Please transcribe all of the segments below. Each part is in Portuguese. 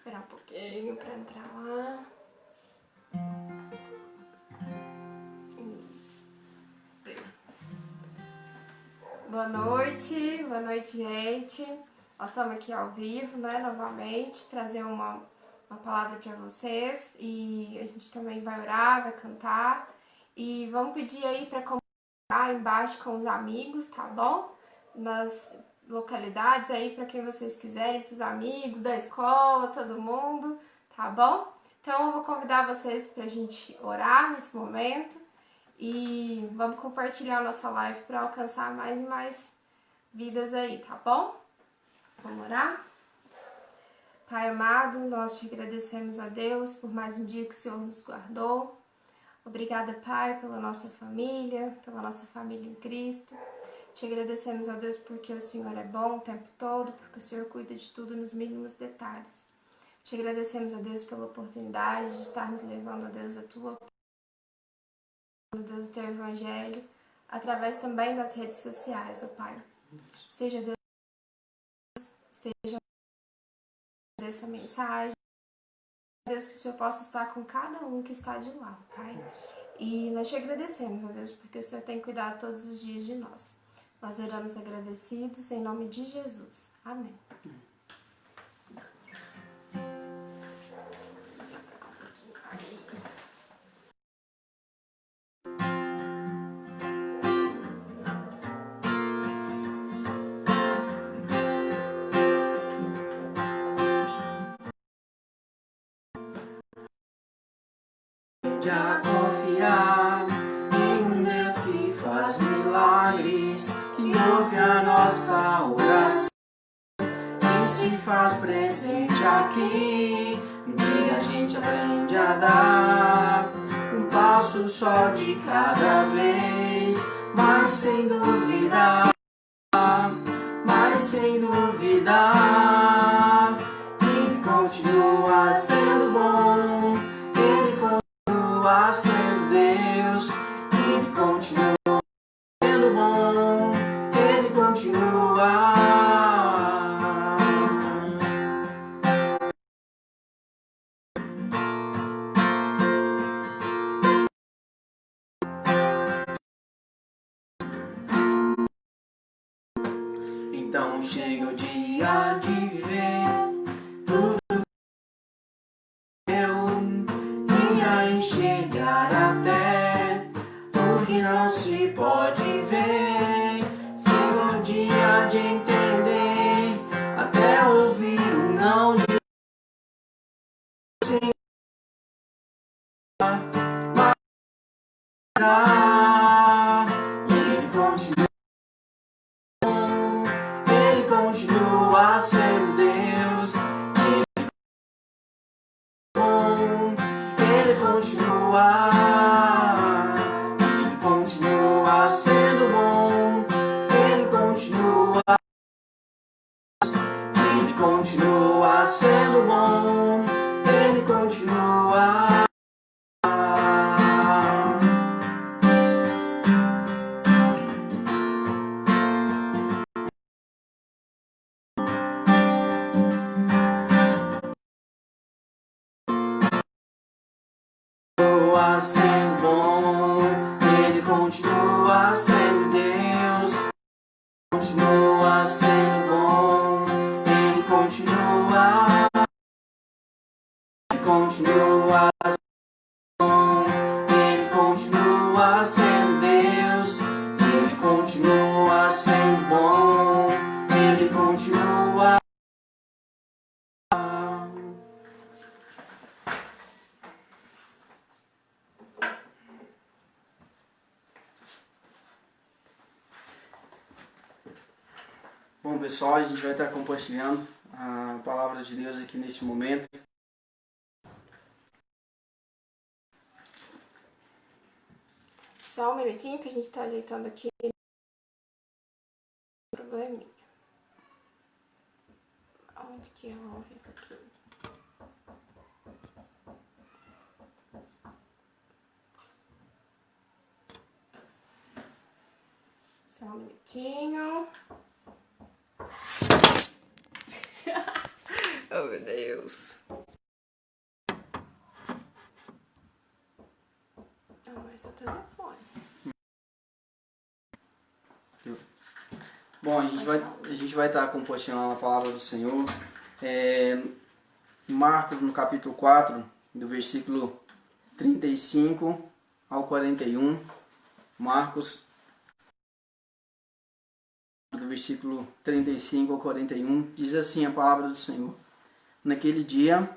Esperar um pouquinho pra entrar lá. Boa noite, gente. Nós estamos aqui ao vivo, né, novamente, trazer uma palavra para vocês e a gente também vai orar, vai cantar e vamos pedir aí para compartilhar embaixo com os amigos, tá bom? Nas localidades aí para quem vocês quiserem, para os amigos da escola, todo mundo, tá bom? Então eu vou convidar vocês para a gente orar nesse momento e vamos compartilhar a nossa live para alcançar mais e mais vidas aí, tá bom? Vamos orar? Pai amado, nós te agradecemos a Deus por mais um dia que o Senhor nos guardou. Obrigada, Pai, pela nossa família em Cristo. Te agradecemos a Deus porque o Senhor é bom o tempo todo, porque o Senhor cuida de tudo nos mínimos detalhes. Te agradecemos a Deus pela oportunidade de estarmos levando a Deus a tua Deus o teu evangelho, através também das redes sociais, ó Pai. Seja Deus, esteja essa mensagem. Deus, que o Senhor possa estar com cada um que está de lá, Pai. E nós te agradecemos, ó Deus, porque o Senhor tem cuidado todos os dias de nós. Nós oramos agradecidos em nome de Jesus. Amém. A confiar em um Deus que faz milagres, que ouve a nossa oração, que se faz presente aqui. Um dia a gente aprende a dar um passo só de cada vez, mas sem dúvida, Ele continua sendo bom. Sendo Deus, Ele continua sendo bom, Ele continua. Então chega o dia de viver tudo enxergar até o que não se pode ver. Chega o dia de entender, até ouvir um não de Senhor. Ele continua sendo Deus. Ele continua sendo bom. Ele continua sendo bom. Ele continua. Sendo bom, Ele continua sendo Deus, continua sendo bom, Ele continua sendo bom, Ele continua sendo Deus, Ele continua sendo bom, Ele continua. Bom, pessoal, a gente vai estar compartilhando a palavra de Deus aqui neste momento. Só um minutinho que a gente tá ajeitando aqui. Probleminha. Onde que eu vou vir aqui? Só um minutinho. Oh, meu Deus. Não, mas é o telefone. Bom, a gente vai estar compartilhando a palavra do Senhor. Em Marcos, no capítulo 4, do versículo 35 ao 41. Marcos, do versículo 35 ao 41, diz assim a palavra do Senhor. Naquele dia,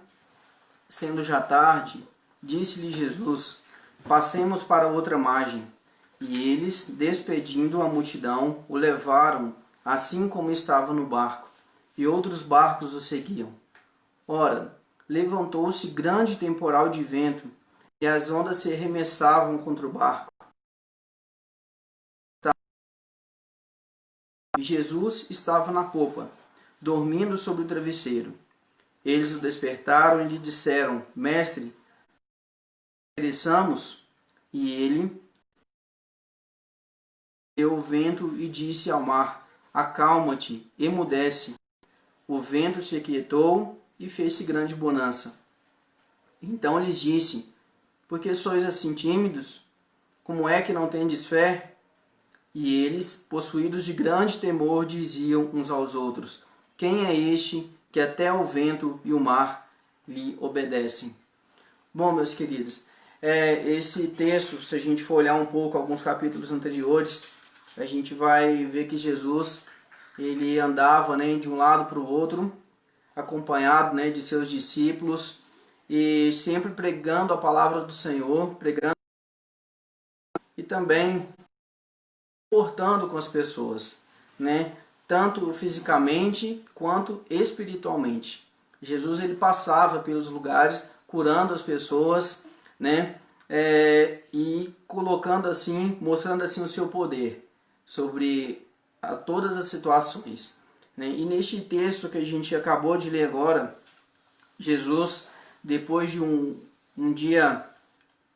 sendo já tarde, disse-lhe Jesus: passemos para outra margem. E eles, despedindo a multidão, o levaram, assim como estava no barco, e outros barcos o seguiam. Ora, levantou-se grande temporal de vento, e as ondas se arremessavam contra o barco. E Jesus estava na popa, dormindo sobre o travesseiro. Eles o despertaram e lhe disseram: Mestre, pereçamos. E ele deu o vento e disse ao mar: acalma-te, emudece. O vento se aquietou e fez-se grande bonança. Então lhes disse: por que sois assim tímidos? Como é que não tendes fé? E eles, possuídos de grande temor, diziam uns aos outros: quem é este que até o vento e o mar lhe obedecem? Bom, meus queridos, esse texto, se a gente for olhar um pouco alguns capítulos anteriores, a gente vai ver que Jesus ele andava, né, de um lado para o outro, acompanhado, né, de seus discípulos, e sempre pregando a palavra do Senhor, pregando e também portando com as pessoas, né, tanto fisicamente quanto espiritualmente. Jesus ele passava pelos lugares curando as pessoas, né, e colocando assim, mostrando assim o seu poder sobre todas as situações, né? E neste texto que a gente acabou de ler agora, Jesus, depois de um dia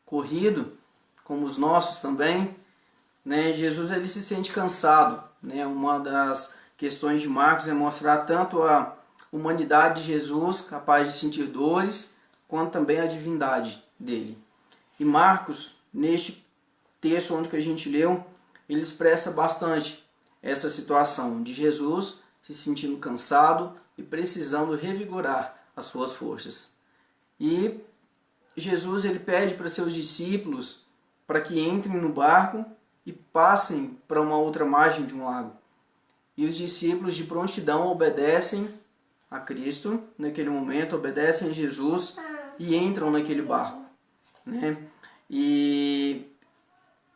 corrido, como os nossos também, né, Jesus ele se sente cansado, né? Uma das questões de Marcos é mostrar tanto a humanidade de Jesus, capaz de sentir dores, quanto também a divindade dele. E Marcos, neste texto onde que a gente leu, ele expressa bastante essa situação de Jesus se sentindo cansado e precisando revigorar as suas forças. E Jesus ele pede para seus discípulos para que entrem no barco e passem para uma outra margem de um lago. E os discípulos de prontidão obedecem a Cristo naquele momento, obedecem a Jesus e entram naquele barco, né? E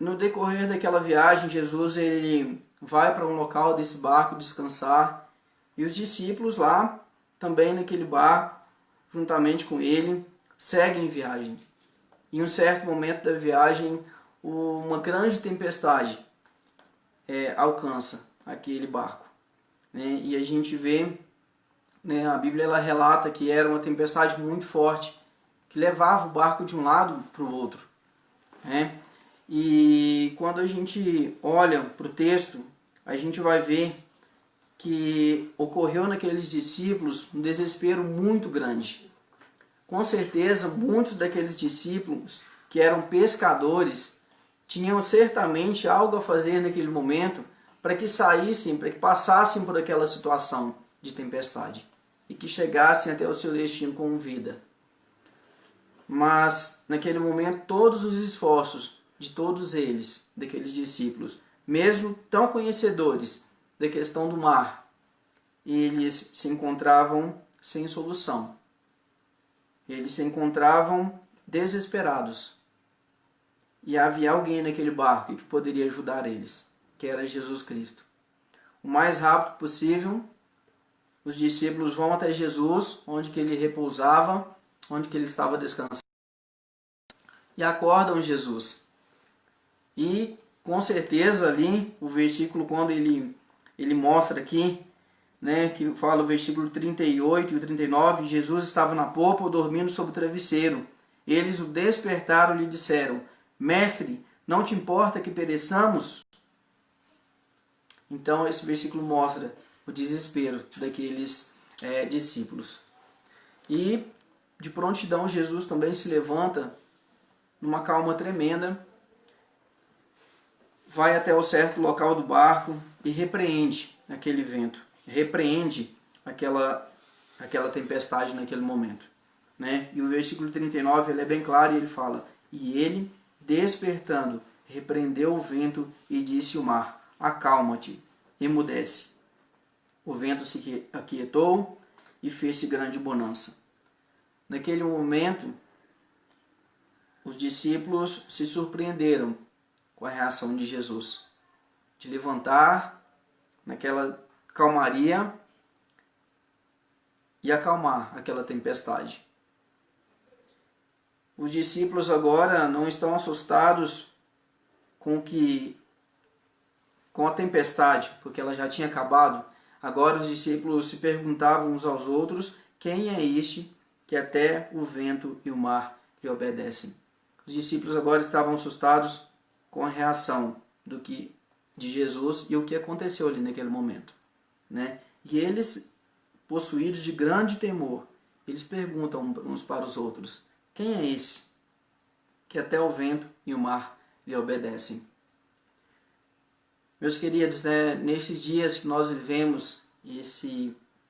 no decorrer daquela viagem, Jesus ele vai para um local desse barco descansar, e os discípulos lá, também naquele barco, juntamente com ele, seguem viagem. Em um certo momento da viagem, uma grande tempestade alcança aquele barco, né? E a gente vê, né, a Bíblia ela relata que era uma tempestade muito forte, que levava o barco de um lado para o outro, né? E quando a gente olha para o texto, a gente vai ver que ocorreu naqueles discípulos um desespero muito grande. Com certeza, muitos daqueles discípulos que eram pescadores tinham certamente algo a fazer naquele momento para que saíssem, para que passassem por aquela situação de tempestade e que chegassem até o seu destino com vida. Mas, naquele momento, todos os esforços de todos eles, daqueles discípulos, mesmo tão conhecedores da questão do mar, eles se encontravam sem solução. Eles se encontravam desesperados. E havia alguém naquele barco que poderia ajudar eles, que era Jesus Cristo. O mais rápido possível, os discípulos vão até Jesus, onde que ele repousava, onde que ele estava descansando, e acordam Jesus. E com certeza ali, o versículo quando ele mostra aqui, né, que fala o versículo 38 e o 39, Jesus estava na popa dormindo sobre o travesseiro. Eles o despertaram e lhe disseram: Mestre, não te importa que pereçamos? Então esse versículo mostra o desespero daqueles discípulos. E de prontidão Jesus também se levanta numa calma tremenda, vai até o certo local do barco e repreende aquele vento, repreende aquela tempestade naquele momento, né? E o versículo 39 ele é bem claro e ele fala: e ele, despertando, repreendeu o vento e disse ao mar: acalma-te, emudece. O vento se aquietou e fez-se grande bonança. Naquele momento, os discípulos se surpreenderam com a reação de Jesus, de levantar naquela calmaria e acalmar aquela tempestade. Os discípulos agora não estão assustados com a tempestade, porque ela já tinha acabado. Agora os discípulos se perguntavam uns aos outros: quem é este que até o vento e o mar lhe obedecem? Os discípulos agora estavam assustados com a reação de Jesus e o que aconteceu ali naquele momento, né? E eles, possuídos de grande temor, eles perguntam uns para os outros: quem é esse que até o vento e o mar lhe obedecem? Meus queridos, né, nesses dias que nós vivemos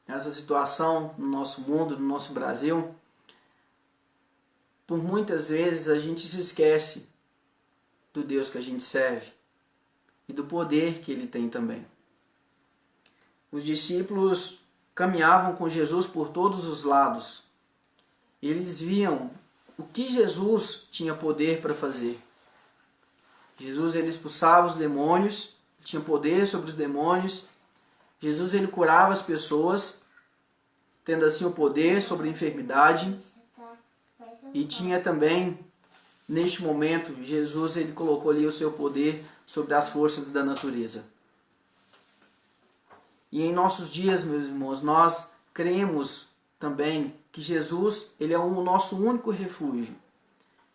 essa situação no nosso mundo, no nosso Brasil, por muitas vezes a gente se esquece do Deus que a gente serve e do poder que Ele tem também. Os discípulos caminhavam com Jesus por todos os lados. Eles viam o que Jesus tinha poder para fazer. Jesus ele expulsava os demônios, tinha poder sobre os demônios. Jesus ele curava as pessoas, tendo assim o poder sobre a enfermidade. E tinha também, neste momento, Jesus ele colocou ali o seu poder sobre as forças da natureza. E em nossos dias, meus irmãos, nós cremos também que Jesus ele é o nosso único refúgio.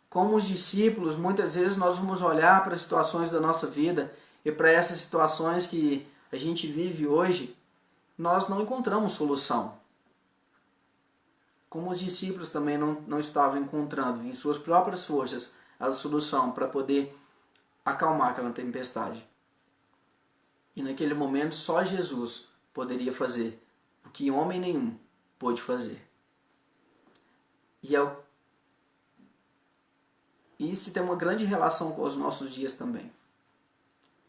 Como os discípulos, muitas vezes nós vamos olhar para as situações da nossa vida e para essas situações que a gente vive hoje, nós não encontramos solução. Como os discípulos também não estavam encontrando em suas próprias forças a solução para poder acalmar aquela tempestade. E naquele momento só Jesus poderia fazer o que homem nenhum pôde fazer. E isso tem uma grande relação com os nossos dias também.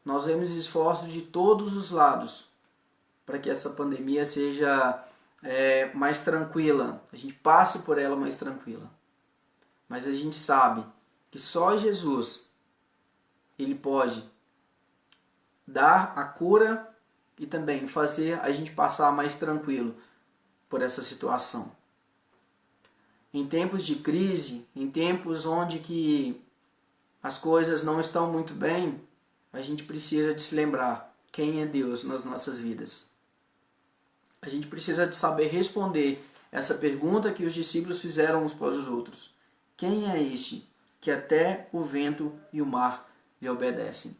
Nós vemos esforços de todos os lados para que essa pandemia seja mais tranquila, a gente passe por ela mais tranquila. Mas a gente sabe que só Jesus ele pode dar a cura e também fazer a gente passar mais tranquilo por essa situação. Em tempos de crise, em tempos onde que as coisas não estão muito bem, a gente precisa de se lembrar quem é Deus nas nossas vidas. A gente precisa de saber responder essa pergunta que os discípulos fizeram uns para os outros. Quem é este que até o vento e o mar lhe obedecem?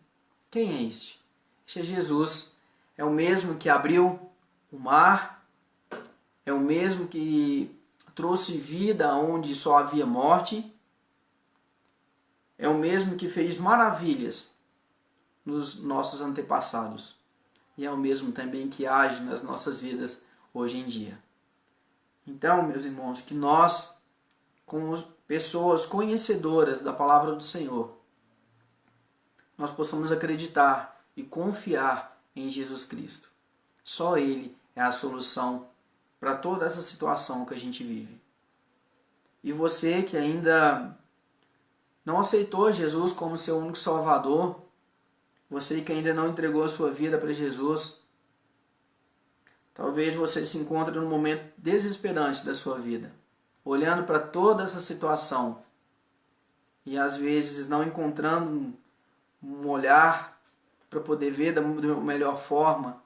Quem é este? Este é Jesus. É o mesmo que abriu o mar, é o mesmo que trouxe vida onde só havia morte, é o mesmo que fez maravilhas nos nossos antepassados e é o mesmo também que age nas nossas vidas hoje em dia. Então, meus irmãos, que nós, como pessoas conhecedoras da palavra do Senhor, nós possamos acreditar e confiar em Jesus Cristo. Só Ele é a solução para toda essa situação que a gente vive. E você que ainda não aceitou Jesus como seu único Salvador, você que ainda não entregou a sua vida para Jesus, talvez você se encontre num momento desesperante da sua vida, olhando para toda essa situação e às vezes não encontrando um olhar para poder ver da melhor forma,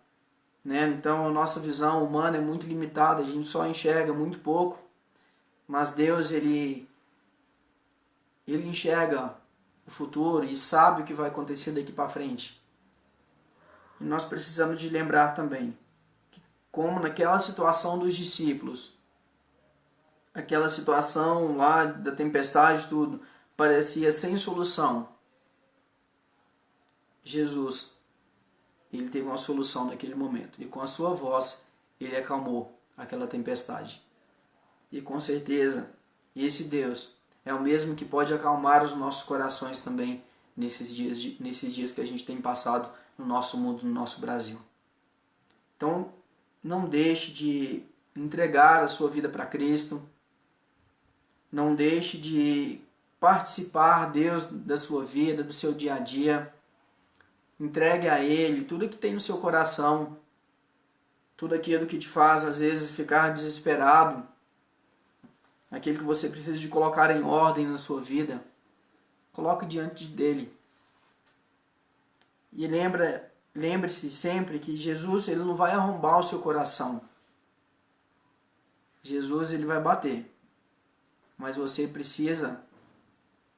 né? Então a nossa visão humana é muito limitada, a gente só enxerga muito pouco, mas Deus ele enxerga o futuro e sabe o que vai acontecer daqui para frente. E nós precisamos de lembrar também que, como naquela situação dos discípulos, aquela situação lá da tempestade, tudo, parecia sem solução, Jesus, ele teve uma solução naquele momento. E com a sua voz, ele acalmou aquela tempestade. E com certeza, esse Deus é o mesmo que pode acalmar os nossos corações também nesses dias que a gente tem passado no nosso mundo, no nosso Brasil. Então, não deixe de entregar a sua vida para Cristo. Não deixe de participar, Deus, da sua vida, do seu dia a dia. Entregue a Ele tudo que tem no seu coração, tudo aquilo que te faz, às vezes, ficar desesperado, aquilo que você precisa de colocar em ordem na sua vida. Coloque diante dele. E lembre-se sempre que Jesus, ele não vai arrombar o seu coração. Jesus, ele vai bater. Mas você precisa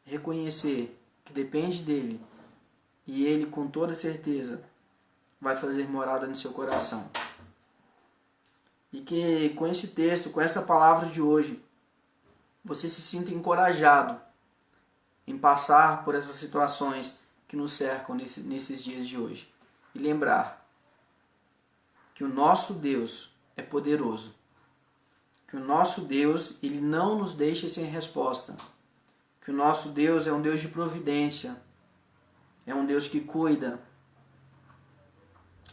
reconhecer que depende dele. E ele, com toda certeza, vai fazer morada no seu coração. E que com esse texto, com essa palavra de hoje, você se sinta encorajado em passar por essas situações que nos cercam nesses dias de hoje. E lembrar que o nosso Deus é poderoso. Que o nosso Deus, ele não nos deixa sem resposta. Que o nosso Deus é um Deus de providência. É um Deus que cuida.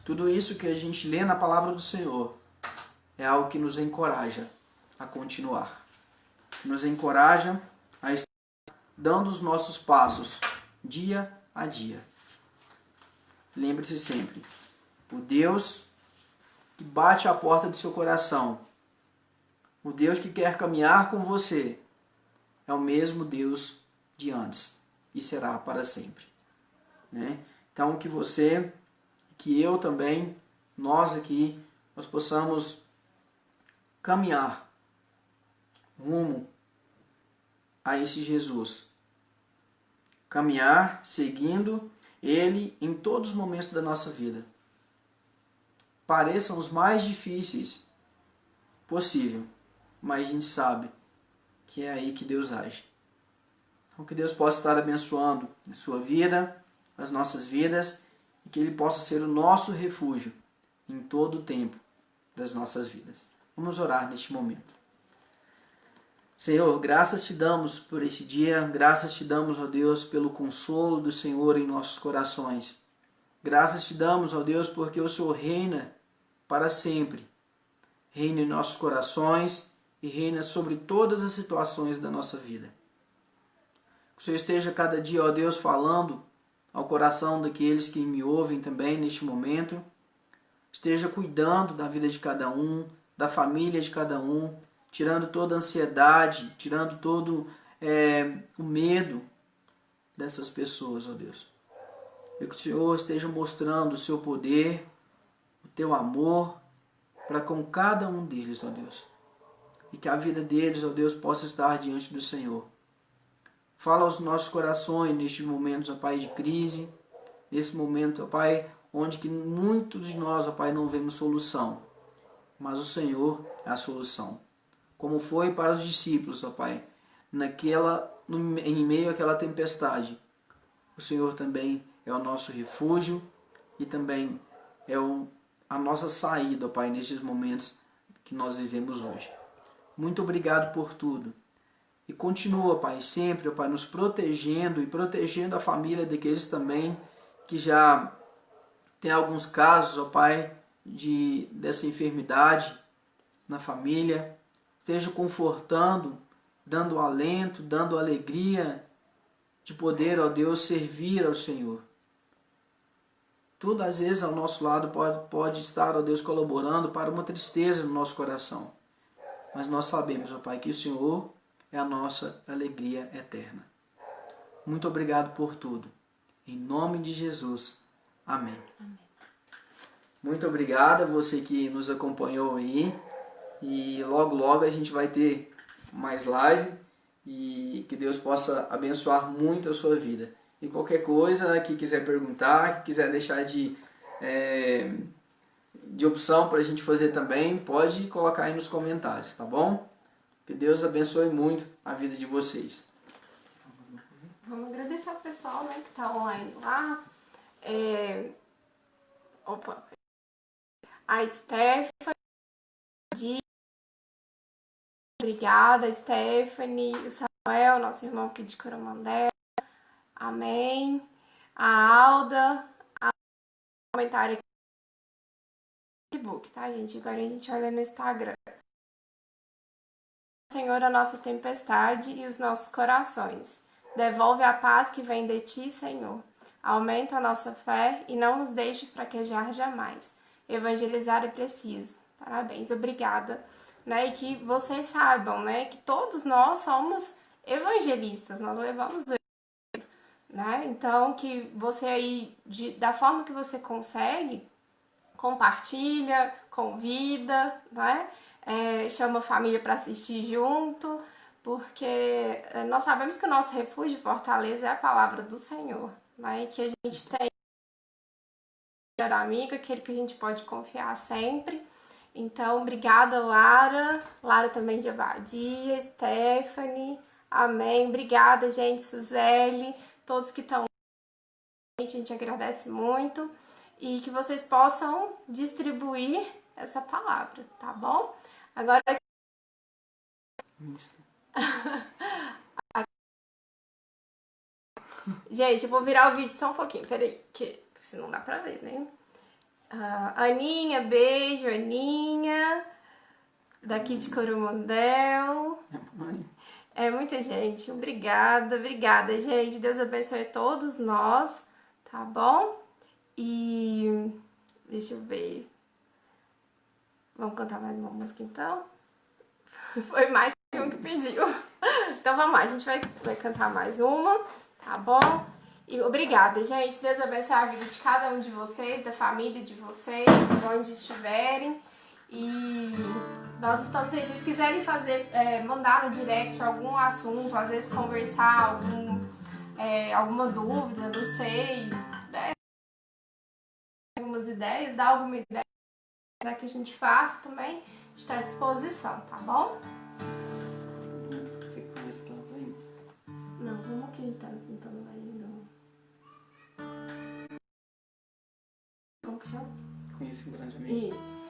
Tudo isso que a gente lê na palavra do Senhor é algo que nos encoraja a continuar. Que nos encoraja a estar dando os nossos passos dia a dia. Lembre-se sempre, o Deus que bate à porta do seu coração, o Deus que quer caminhar com você, é o mesmo Deus de antes e será para sempre. Né? Então que você, que eu também, nós aqui, nós possamos caminhar rumo a esse Jesus. Caminhar seguindo Ele em todos os momentos da nossa vida. Pareçam os mais difíceis possível, mas a gente sabe que é aí que Deus age. Então que Deus possa estar abençoando a sua vida, as nossas vidas, e que Ele possa ser o nosso refúgio em todo o tempo das nossas vidas. Vamos orar neste momento. Senhor, graças te damos por este dia, graças te damos, ó Deus, pelo consolo do Senhor em nossos corações. Graças te damos, ó Deus, porque o Senhor reina para sempre. Reina em nossos corações e reina sobre todas as situações da nossa vida. Que o Senhor esteja cada dia, ó Deus, falando ao coração daqueles que me ouvem também neste momento. Esteja cuidando da vida de cada um, da família de cada um, tirando toda a ansiedade, tirando todo o medo dessas pessoas, ó Deus. E que o Senhor esteja mostrando o seu poder, o teu amor para com cada um deles, ó Deus. E que a vida deles, ó Deus, possa estar diante do Senhor. Fala aos nossos corações nestes momentos, ó Pai, de crise, nesse momento, ó Pai, onde que muitos de nós, ó Pai, não vemos solução. Mas o Senhor é a solução. Como foi para os discípulos, ó Pai, em meio àquela tempestade. O Senhor também é o nosso refúgio e também é a nossa saída, ó Pai, nestes momentos que nós vivemos hoje. Muito obrigado por tudo. E continua, Pai, sempre, ó Pai, nos protegendo e protegendo a família daqueles também que já tem alguns casos, ó Pai, dessa enfermidade na família. Esteja confortando, dando alento, dando alegria de poder, ó Deus, servir ao Senhor. Tudo, às vezes, ao nosso lado pode estar, ó Deus, colaborando para uma tristeza no nosso coração. Mas nós sabemos, ó Pai, que o Senhor é a nossa alegria eterna. Muito obrigado por tudo. Em nome de Jesus. Amém. Amém. Muito obrigado a você que nos acompanhou aí. E logo, logo a gente vai ter mais live. E que Deus possa abençoar muito a sua vida. E qualquer coisa que quiser perguntar, que quiser deixar de opção para a gente fazer também, pode colocar aí nos comentários, tá bom? Que Deus abençoe muito a vida de vocês. Vamos agradecer ao pessoal, né, que está online lá. A Stephanie, obrigada, Stephanie, o Samuel, nosso irmão aqui de Coromandel, amém. A Alda, comentário aqui no Facebook, tá, gente? Agora a gente olha no Instagram. Senhor, a nossa tempestade e os nossos corações. Devolve a paz que vem de ti, Senhor. Aumenta a nossa fé e não nos deixe fraquejar jamais. Evangelizar é preciso. Parabéns, obrigada. Né? E que vocês saibam, né, que todos nós somos evangelistas, nós levamos o evangelho, né? Então, que você aí, da forma que você consegue, compartilha, convida, né? Chama a família para assistir junto, porque nós sabemos que o nosso refúgio e fortaleza é a palavra do Senhor, né? E que a gente tem um melhor amigo, aquele que a gente pode confiar sempre. Então, obrigada, Lara. Lara também de Abadia, Stephanie, amém. Obrigada, gente, Suzele, todos que estão a gente agradece muito. E que vocês possam distribuir essa palavra, tá bom? Agora... Gente, eu vou virar o vídeo só um pouquinho, peraí, que senão não dá pra ver, né? Aninha, beijo, Aninha, daqui de Coromandel. É muita gente, obrigada, gente. Deus abençoe todos nós, tá bom? E deixa eu ver. Vamos cantar mais uma música então? Foi mais que um que pediu. Então vamos lá, a gente vai cantar mais uma, tá bom? E obrigada, gente. Deus abençoe a vida de cada um de vocês, da família de vocês, por onde estiverem. E nós estamos aí. Se vocês quiserem fazer, mandar no direct algum assunto, às vezes conversar, alguma dúvida, não sei, algumas ideias, dar alguma ideia que a gente faça também, a gente está à disposição, tá bom? Você conhece aquela varinha? Não, como que a gente tá pintando varinha? Como que chama? Conheci um grande amigo. Isso.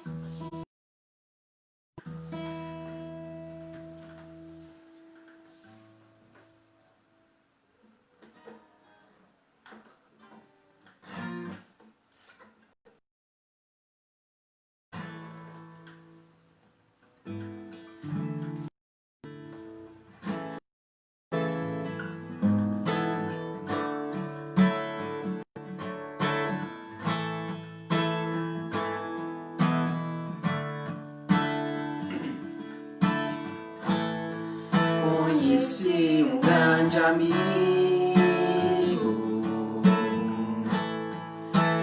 Conheci um grande amigo,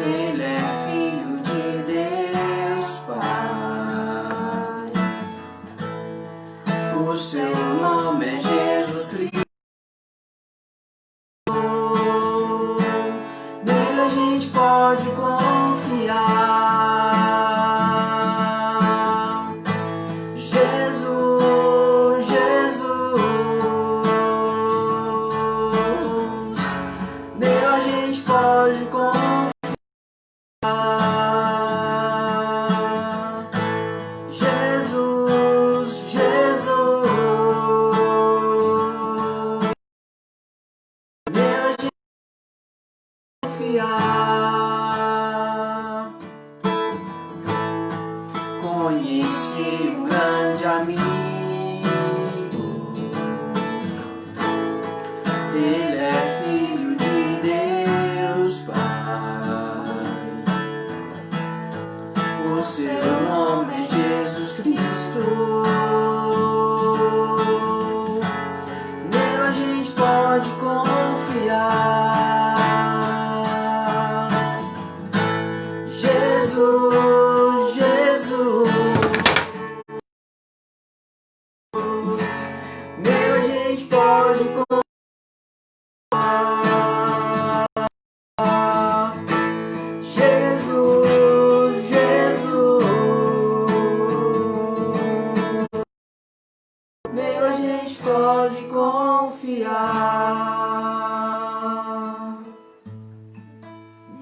ele é filho de Deus Pai, o seu nome é Jesus Cristo, nele a gente pode confiar. Conheci um grande amigo, ele é filho de Deus Pai, o seu nome é Jesus Cristo, nele a gente pode confiar. gente pode confiar.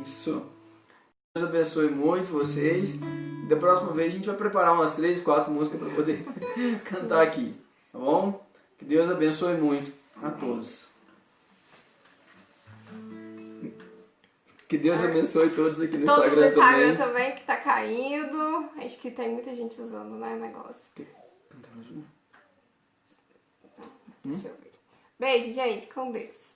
Isso. Deus abençoe muito vocês. Da próxima vez a gente vai preparar umas 3, 4 músicas para poder cantar aqui, tá bom? Que Deus abençoe muito a todos. Que Deus abençoe todos aqui no Todos Instagram no Instagram também. também, que tá caindo. Acho que tem muita gente usando, né, o negócio. Deixa eu ver. Beijo, gente. Com Deus.